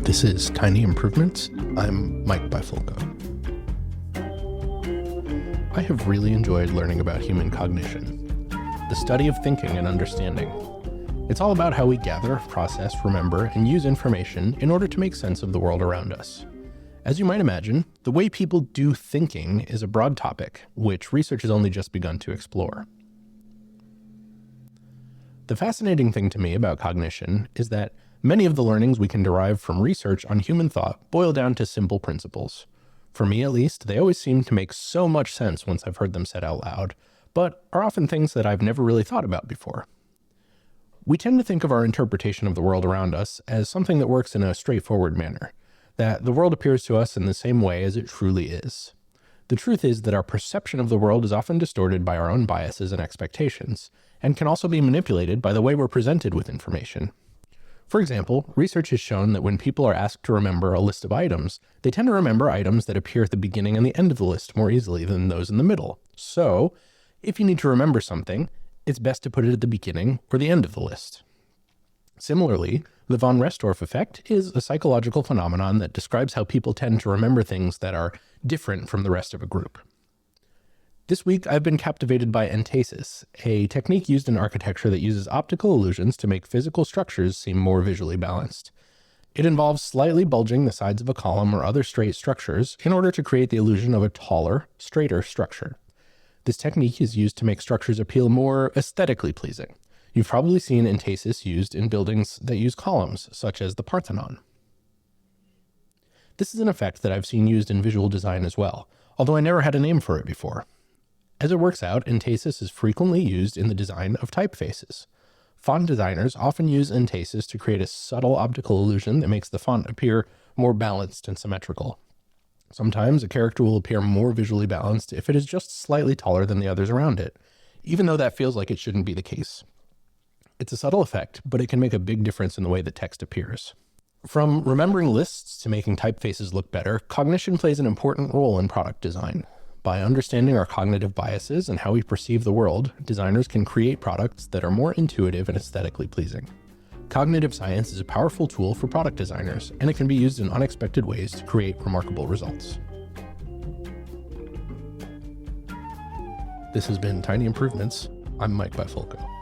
This is Tiny Improvements. I'm Mike Bifulco. I have really enjoyed learning about human cognition, the study of thinking and understanding. It's all about how we gather, process, remember, and use information in order to make sense of the world around us. As you might imagine, the way people do thinking is a broad topic, which research has only just begun to explore. The fascinating thing to me about cognition is that many of the learnings we can derive from research on human thought boil down to simple principles. For me, at least, they always seem to make so much sense once I've heard them said out loud, but are often things that I've never really thought about before. We tend to think of our interpretation of the world around us as something that works in a straightforward manner, that the world appears to us in the same way as it truly is. The truth is that our perception of the world is often distorted by our own biases and expectations, and can also be manipulated by the way we're presented with information. For example, research has shown that when people are asked to remember a list of items, they tend to remember items that appear at the beginning and the end of the list more easily than those in the middle. So, if you need to remember something, it's best to put it at the beginning or the end of the list. Similarly, the von Restorff effect is a psychological phenomenon that describes how people tend to remember things that are different from the rest of a group. This week, I've been captivated by Entasis, a technique used in architecture that uses optical illusions to make physical structures seem more visually balanced. It involves slightly bulging the sides of a column or other straight structures in order to create the illusion of a taller, straighter structure. This technique is used to make structures appeal more aesthetically pleasing. You've probably seen Entasis used in buildings that use columns, such as the Parthenon. This is an effect that I've seen used in visual design as well, although I never had a name for it before. As it works out, Entasis is frequently used in the design of typefaces. Font designers often use Entasis to create a subtle optical illusion that makes the font appear more balanced and symmetrical. Sometimes a character will appear more visually balanced if it is just slightly taller than the others around it, even though that feels like it shouldn't be the case. It's a subtle effect, but it can make a big difference in the way that text appears. From remembering lists to making typefaces look better, cognition plays an important role in product design. By understanding our cognitive biases and how we perceive the world, designers can create products that are more intuitive and aesthetically pleasing. Cognitive science is a powerful tool for product designers, and it can be used in unexpected ways to create remarkable results. This has been Tiny Improvements. I'm Mike Bifulco.